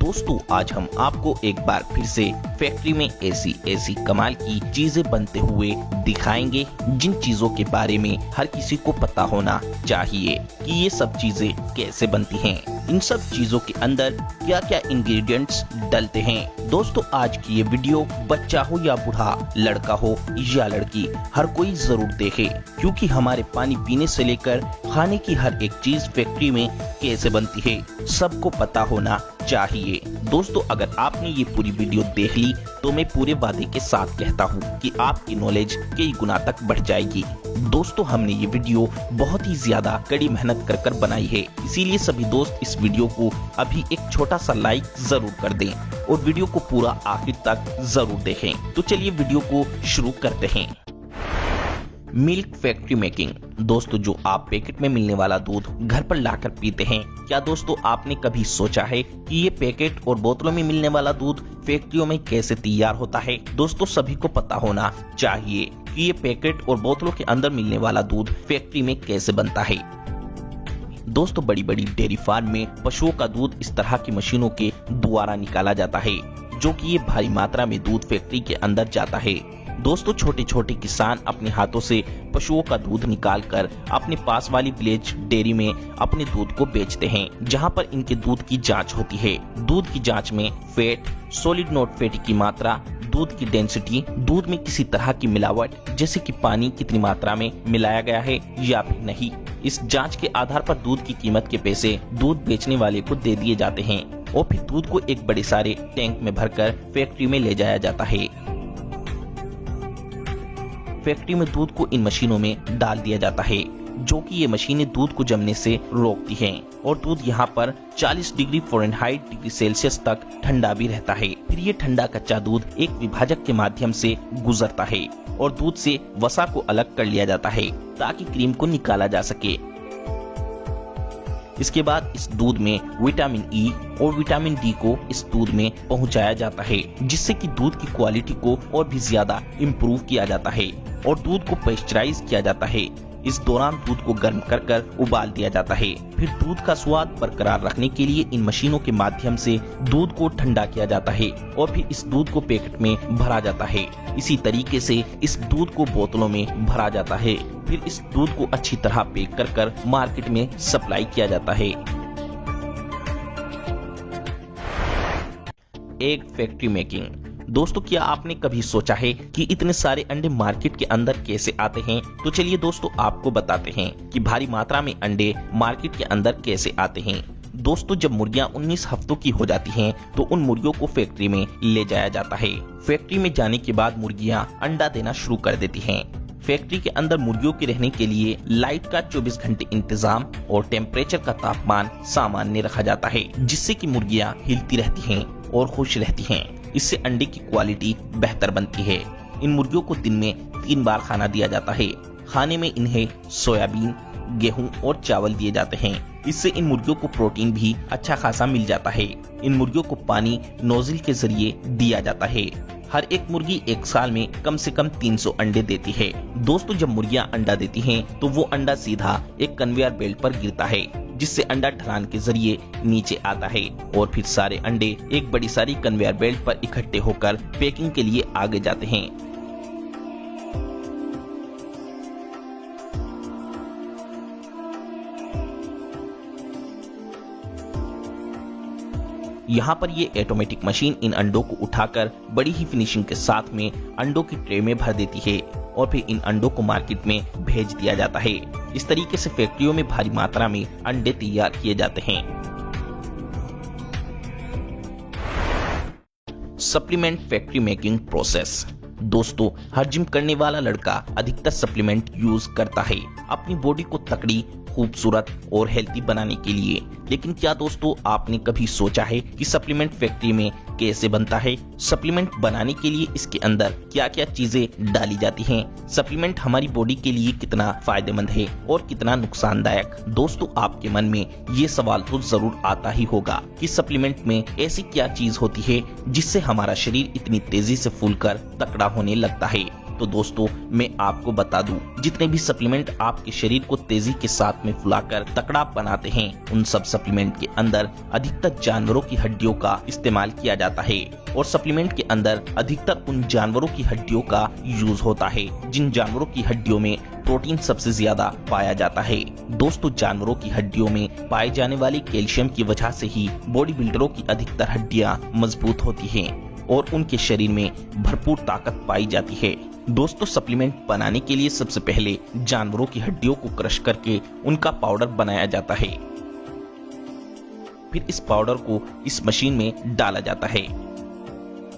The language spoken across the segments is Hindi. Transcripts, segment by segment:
दोस्तों आज हम आपको एक बार फिर से फैक्ट्री में ऐसी कमाल की चीजें बनते हुए दिखाएंगे जिन चीजों के बारे में हर किसी को पता होना चाहिए कि ये सब चीजें कैसे बनती हैं। इन सब चीजों के अंदर क्या क्या इंग्रेडिएंट्स डलते हैं। दोस्तों आज की ये वीडियो बच्चा हो या बूढ़ा, लड़का हो या लड़की, हर कोई जरूर देखे, क्योंकि हमारे पानी पीने से लेकर खाने की हर एक चीज फैक्ट्री में कैसे बनती है सबको पता होना चाहिए। दोस्तों अगर आपने ये पूरी वीडियो देख ली तो मैं पूरे वादे के साथ कहता हूँ कि आपकी नॉलेज कई गुना तक बढ़ जाएगी। दोस्तों हमने ये वीडियो बहुत ही ज्यादा कड़ी मेहनत कर बनाई है, इसीलिए सभी दोस्त इस वीडियो को अभी एक छोटा सा लाइक जरूर कर दें और वीडियो को पूरा आखिर तक जरूर देखें। तो चलिए वीडियो को शुरू करते हैं। Milk factory making. दोस्तों जो आप पैकेट में मिलने वाला दूध घर पर लाकर पीते हैं, क्या दोस्तों आपने कभी सोचा है कि ये पैकेट और बोतलों में मिलने वाला दूध फैक्ट्रियों में कैसे तैयार होता है। दोस्तों सभी को पता होना चाहिए कि ये पैकेट और बोतलों के अंदर मिलने वाला दूध फैक्ट्री में कैसे बनता है। दोस्तों बड़ी बड़ी डेयरी फार्म में पशुओं का दूध इस तरह की मशीनों के द्वारा निकाला जाता है, जो कि ये भारी मात्रा में दूध फैक्ट्री के अंदर जाता है। दोस्तों छोटे छोटे किसान अपने हाथों से पशुओं का दूध निकालकर अपने पास वाली विलेज डेयरी में अपने दूध को बेचते हैं, जहां पर इनके दूध की जांच होती है। दूध की जांच में फैट, सॉलिड नॉट फैटी की मात्रा, दूध की डेंसिटी, दूध में किसी तरह की मिलावट जैसे कि पानी कितनी मात्रा में मिलाया गया है या फिर नहीं, इस जांच के आधार पर दूध की कीमत के पैसे दूध बेचने वाले को दे दिए जाते हैं और फिर दूध को एक बड़े सारे टैंक में भरकर फैक्ट्री में ले जाया जाता है। फैक्ट्री में दूध को इन मशीनों में डाल दिया जाता है, जो कि ये मशीनें दूध को जमने से रोकती हैं और दूध यहाँ पर 40 डिग्री फ़ारेनहाइट डिग्री सेल्सियस तक ठंडा भी रहता है। फिर ये ठंडा कच्चा दूध एक विभाजक के माध्यम से गुजरता है और दूध से वसा को अलग कर लिया जाता है ताकि क्रीम को निकाला जा सके। इसके बाद इस दूध में विटामिन ई और विटामिन डी को इस दूध में पहुंचाया जाता है, जिससे कि दूध की क्वालिटी को और भी ज्यादा इम्प्रूव किया जाता है और दूध को पेस्चराइज किया जाता है। इस दौरान दूध को गर्म कर उबाल दिया जाता है। फिर दूध का स्वाद बरकरार रखने के लिए इन मशीनों के माध्यम से दूध को ठंडा किया जाता है और फिर इस दूध को पैकेट में भरा जाता है। इसी तरीके से इस दूध को बोतलों में भरा जाता है। फिर इस दूध को अच्छी तरह पैक कर मार्केट में सप्लाई किया जाता है। Egg factory making. दोस्तों क्या आपने कभी सोचा है कि इतने सारे अंडे मार्केट के अंदर कैसे आते हैं? तो चलिए दोस्तों आपको बताते हैं कि भारी मात्रा में अंडे मार्केट के अंदर कैसे आते हैं। दोस्तों जब मुर्गियां 19 हफ्तों की हो जाती हैं, तो उन मुर्गियों को फैक्ट्री में ले जाया जाता है। फैक्ट्री में जाने के बाद मुर्गियां अंडा देना शुरू कर देती हैं। फैक्ट्री के अंदर मुर्गियों के रहने के लिए लाइट का 24 घंटे इंतजाम और टेम्परेचर का तापमान सामान्य रखा जाता है, जिससे कि मुर्गियां हिलती रहती हैं और खुश रहती हैं। इससे अंडे की क्वालिटी बेहतर बनती है। इन मुर्गियों को दिन में 3 बार खाना दिया जाता है। खाने में इन्हें सोयाबीन, गेहूं और चावल दिए जाते हैं। इससे इन मुर्गियों को प्रोटीन भी अच्छा खासा मिल जाता है। इन मुर्गियों को पानी नोजल के जरिए दिया जाता है। हर एक मुर्गी एक साल में कम से कम 300 अंडे देती है। दोस्तों जब मुर्गियां अंडा देती हैं, तो वो अंडा सीधा एक कन्वेयर बेल्ट पर गिरता है, जिससे अंडा ढलान के जरिए नीचे आता है और फिर सारे अंडे एक बड़ी सारी कन्वेयर बेल्ट पर इकट्ठे होकर पैकिंग के लिए आगे जाते हैं। यहाँ पर ये ऑटोमेटिक मशीन इन अंडों को उठाकर बड़ी ही फिनिशिंग के साथ में अंडों की ट्रे में भर देती है और फिर इन अंडों को मार्केट में भेज दिया जाता है। इस तरीके से फैक्ट्रियों में भारी मात्रा में अंडे तैयार किए जाते हैं। Supplement factory making process. दोस्तों हर जिम करने वाला लड़का अधिकतर सप्लीमेंट यूज करता है अपनी बॉडी को तकड़ी, खूबसूरत और हेल्थी बनाने के लिए। लेकिन क्या दोस्तों आपने कभी सोचा है कि सप्लीमेंट फैक्ट्री में कैसे बनता है? सप्लीमेंट बनाने के लिए इसके अंदर क्या क्या चीजें डाली जाती हैं? सप्लीमेंट हमारी बॉडी के लिए कितना फायदेमंद है और कितना नुकसानदायक? दोस्तों आपके मन में ये सवाल तो जरूर आता ही होगा कि सप्लीमेंट में ऐसी क्या चीज होती है जिससे हमारा शरीर इतनी तेजी से फूलकर तकड़ा होने लगता है। तो दोस्तों मैं आपको बता दूं, जितने भी सप्लीमेंट आपके शरीर को तेजी के साथ में फुलाकर तकड़ा बनाते हैं, उन सब सप्लीमेंट के अंदर अधिकतर जानवरों की हड्डियों का इस्तेमाल किया जाता है और सप्लीमेंट के अंदर अधिकतर उन जानवरों की हड्डियों का यूज होता है जिन जानवरों की हड्डियों में प्रोटीन सबसे ज्यादा पाया जाता है। दोस्तों जानवरों की हड्डियों में पाए जाने वाले कैल्शियम की वजह से ही बॉडी बिल्डरों की अधिकतर हड्डियां मजबूत होती हैं और उनके शरीर में भरपूर ताकत पाई जाती है। दोस्तों सप्लीमेंट बनाने के लिए सबसे पहले जानवरों की हड्डियों को क्रश करके उनका पाउडर बनाया जाता है। फिर इस पाउडर को इस मशीन में डाला जाता है।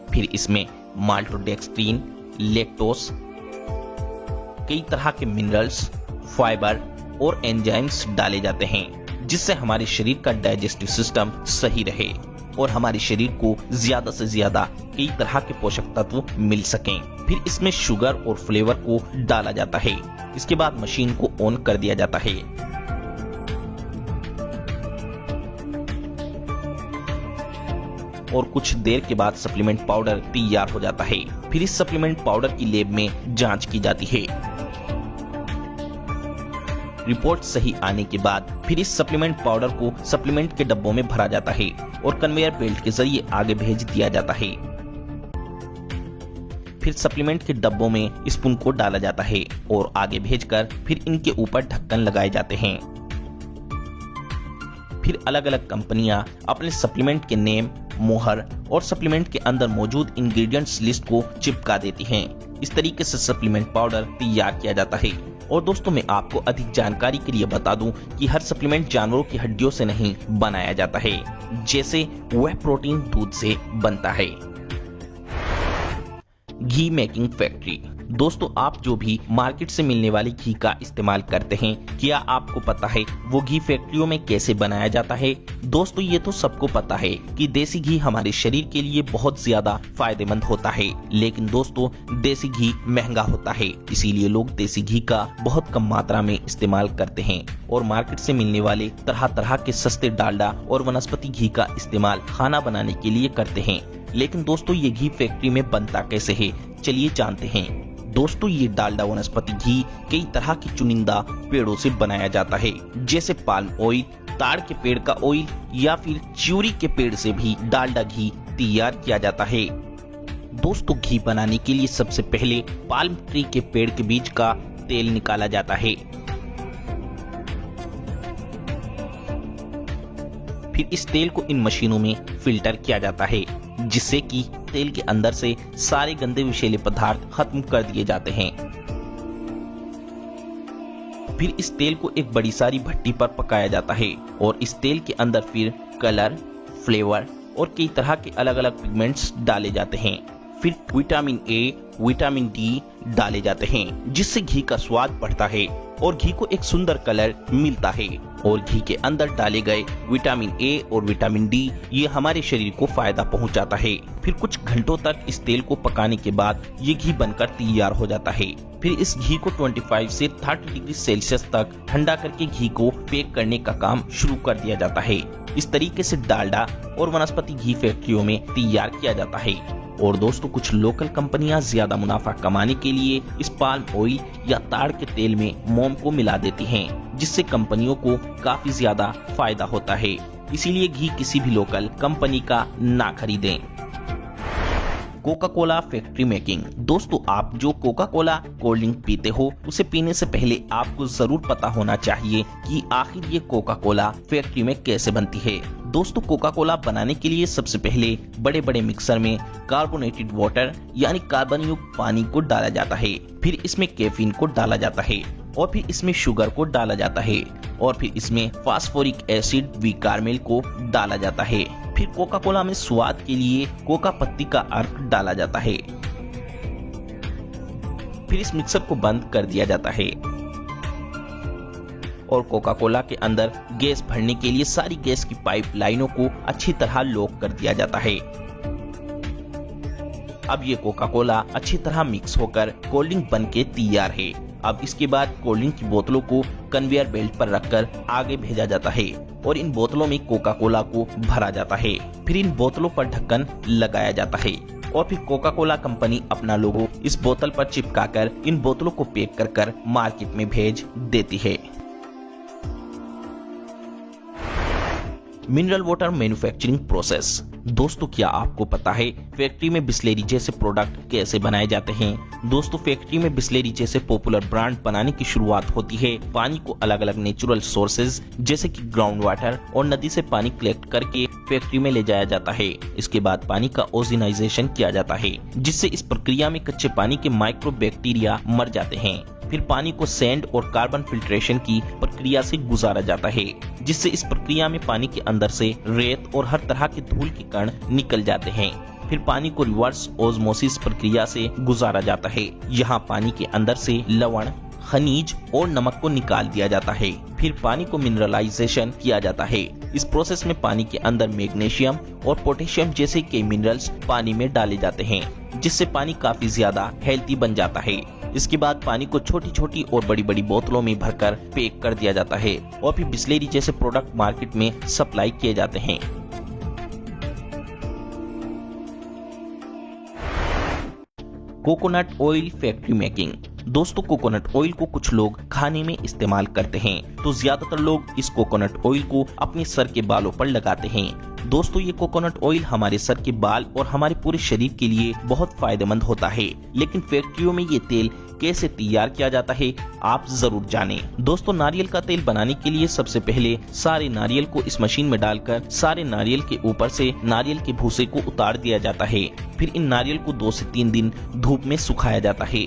फिर इसमें माल्टोडेक्स्ट्रीन, लैक्टोज, कई तरह के मिनरल्स, फाइबर और एंजाइम्स डाले जाते हैं जिससे हमारे शरीर का डाइजेस्टिव सिस्टम सही रहे और हमारे शरीर को ज्यादा से ज्यादा कई तरह के पोषक तत्व मिल सकें। फिर इसमें शुगर और फ्लेवर को डाला जाता है। इसके बाद मशीन को ऑन कर दिया जाता है। और कुछ देर के बाद सप्लीमेंट पाउडर तैयार हो जाता है। फिर इस सप्लीमेंट पाउडर की लैब में जांच की जाती है। रिपोर्ट सही आने के बाद फिर इस सप्लीमेंट पाउडर को सप्लीमेंट के डब्बों में भरा जाता है और कन्वेयर बेल्ट के जरिए आगे भेज दिया जाता है। फिर सप्लीमेंट के डब्बों में स्पून को डाला जाता है और आगे भेजकर फिर इनके ऊपर ढक्कन लगाए जाते हैं। फिर अलग अलग कंपनियां अपने सप्लीमेंट के नेम, मोहर और सप्लीमेंट के अंदर मौजूद इंग्रेडिएंट्स लिस्ट को चिपका देती हैं। इस तरीके से सप्लीमेंट पाउडर तैयार किया जाता है। और दोस्तों मैं आपको अधिक जानकारी के लिए बता दूं कि हर सप्लीमेंट जानवरों की हड्डियों से नहीं बनाया जाता है, जैसे वह प्रोटीन दूध से बनता है। घी मेकिंग फैक्ट्री। दोस्तों आप जो भी मार्केट से मिलने वाले घी का इस्तेमाल करते हैं, क्या आपको पता है वो घी फैक्ट्रियों में कैसे बनाया जाता है? दोस्तों ये तो सबको पता है कि देसी घी हमारे शरीर के लिए बहुत ज्यादा फायदेमंद होता है, लेकिन दोस्तों देसी घी महंगा होता है, इसीलिए लोग देसी घी का बहुत कम मात्रा में इस्तेमाल करते हैं और मार्केट से मिलने वाले तरह तरह के सस्ते डालडा और वनस्पति घी का इस्तेमाल खाना बनाने के लिए करते हैं। लेकिन दोस्तों ये घी फैक्ट्री में बनता कैसे है, चलिए जानते हैं। दोस्तों ये डालडा वनस्पति घी कई तरह के चुनिंदा पेड़ों से बनाया जाता है, जैसे पाल्म ऑयल, ताड़ के पेड़ का ऑयल या फिर च्यूरी के पेड़ से भी डालडा घी तैयार किया जाता है। दोस्तों घी बनाने के लिए सबसे पहले पाल्म ट्री के पेड़ के बीज का तेल निकाला जाता है। फिर इस तेल को इन मशीनों में फिल्टर किया जाता है, जिससे कि तेल के अंदर से सारे गंदे विषैले पदार्थ खत्म कर दिए जाते हैं। फिर इस तेल को एक बड़ी सारी भट्टी पर पकाया जाता है और इस तेल के अंदर फिर कलर, फ्लेवर और कई तरह के अलग अलग पिगमेंट्स डाले जाते हैं। फिर विटामिन ए, विटामिन डी डाले जाते हैं, जिससे घी का स्वाद बढ़ता है और घी को एक सुंदर कलर मिलता है। और घी के अंदर डाले गए विटामिन ए और विटामिन डी ये हमारे शरीर को फायदा पहुंचाता है। फिर कुछ घंटों तक इस तेल को पकाने के बाद ये घी बनकर तैयार हो जाता है। फिर इस घी को 25 से 30 डिग्री सेल्सियस तक ठंडा करके घी को पैक करने का काम शुरू कर दिया जाता है। इस तरीके से डालडा और वनस्पति घी फैक्ट्रियों में तैयार किया जाता है। और दोस्तों कुछ लोकल कंपनियां ज्यादा मुनाफा कमाने के लिए इस पाल्म ऑयल या ताड़ के तेल में मोम को मिला देती हैं, जिससे कंपनियों को काफी ज्यादा फायदा होता है। इसीलिए घी किसी भी लोकल कंपनी का ना खरीदें। Coca Cola factory making. दोस्तों आप जो कोका कोला कोल्ड ड्रिंक पीते हो, उसे पीने से पहले आपको जरूर पता होना चाहिए कि आखिर ये कोका कोला फैक्ट्री में कैसे बनती है। दोस्तों कोका कोला बनाने के लिए सबसे पहले बड़े बड़े मिक्सर में कार्बोनेटेड वाटर यानी कार्बन युक्त पानी को डाला जाता है। फिर इसमें कैफीन को डाला जाता है और फिर इसमें शुगर को डाला जाता है और फिर इसमें फास्फोरिक एसिड वी कार्मेल को डाला जाता है। फिर कोका कोला में स्वाद के लिए कोका पत्ती का अर्क डाला जाता है। फिर इस मिक्सर को बंद कर दिया जाता है और कोका कोला के अंदर गैस भरने के लिए सारी गैस की पाइप लाइनों को अच्छी तरह लॉक कर दिया जाता है। अब ये कोका कोला अच्छी तरह मिक्स होकर कोल्ड ड्रिंक बन के तैयार है। अब इसके बाद कोल्ड ड्रिंक की बोतलों को कन्वेयर बेल्ट पर रखकर आगे भेजा जाता है और इन बोतलों में कोका कोला को भरा जाता है। फिर इन बोतलों पर ढक्कन लगाया जाता है और फिर कोका कोला कंपनी अपना लोगो इस बोतल पर चिपकाकर इन बोतलों को पैक कर मार्केट में भेज देती है। Mineral water manufacturing process. दोस्तों, क्या आपको पता है फैक्ट्री में बिस्लेरी जैसे प्रोडक्ट कैसे बनाए जाते हैं? दोस्तों, फैक्ट्री में बिस्लेरी जैसे पॉपुलर ब्रांड बनाने की शुरुआत होती है। पानी को अलग अलग नेचुरल सोर्सेज जैसे कि ग्राउंड वाटर और नदी से पानी कलेक्ट करके फैक्ट्री में ले जाया जाता है। इसके बाद पानी का ओजोनाइजेशन किया जाता है, जिससे इस प्रक्रिया में कच्चे पानी के माइक्रो बैक्टीरिया मर जाते हैं। फिर पानी को सैंड और कार्बन फिल्ट्रेशन की प्रक्रिया से गुजारा जाता है, जिससे इस प्रक्रिया में पानी के अंदर से रेत और हर तरह के धूल के कण निकल जाते हैं। फिर पानी को रिवर्स ऑस्मोसिस प्रक्रिया से गुजारा जाता है। यहाँ पानी के अंदर से लवण, खनिज और नमक को निकाल दिया जाता है। फिर पानी को मिनरलाइजेशन किया जाता है। इस प्रोसेस में पानी के अंदर मैग्नीशियम और पोटेशियम जैसे कई मिनरल्स पानी में डाले जाते हैं, जिससे पानी काफी ज्यादा हेल्थी बन जाता है। इसके बाद पानी को छोटी छोटी और बड़ी बड़ी बोतलों में भरकर पैक कर दिया जाता है और फिर बिस्लेरी जैसे प्रोडक्ट मार्केट में सप्लाई किए जाते हैं। Coconut oil factory making. दोस्तों, कोकोनट ऑयल को कुछ लोग खाने में इस्तेमाल करते हैं, तो ज्यादातर लोग इस कोकोनट ऑयल को अपने सर के बालों पर लगाते हैं। दोस्तों, ये कोकोनट ऑयल हमारे सर के बाल और हमारे पूरे शरीर के लिए बहुत फायदेमंद होता है। लेकिन फैक्ट्रियों में ये तेल कैसे तैयार किया जाता है, आप जरूर जानें। दोस्तों, नारियल का तेल बनाने के लिए सबसे पहले सारे नारियल को इस मशीन में डालकर सारे नारियल के ऊपर से नारियल के भूसे को उतार दिया जाता है। फिर इन नारियल को 2 से 3 दिन धूप में सुखाया जाता है।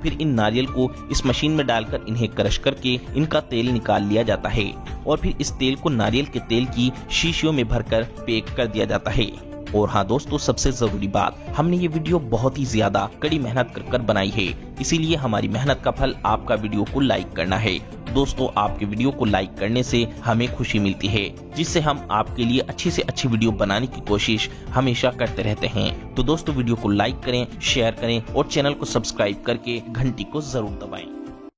फिर इन नारियल को इस मशीन में डालकर इन्हें क्रश करके इनका तेल निकाल लिया जाता है और फिर इस तेल को नारियल के तेल की शीशियों में भरकर पैक कर दिया जाता है। और हाँ दोस्तों, सबसे जरूरी बात, हमने ये वीडियो बहुत ही ज्यादा कड़ी मेहनत कर बनाई है, इसीलिए हमारी मेहनत का फल आपका वीडियो को लाइक करना है। दोस्तों, आपके वीडियो को लाइक करने से हमें खुशी मिलती है, जिससे हम आपके लिए अच्छी से अच्छी वीडियो बनाने की कोशिश हमेशा करते रहते हैं। तो दोस्तों, वीडियो को लाइक करें, शेयर करें और चैनल को सब्सक्राइब करके घंटी को जरूर दबाएं।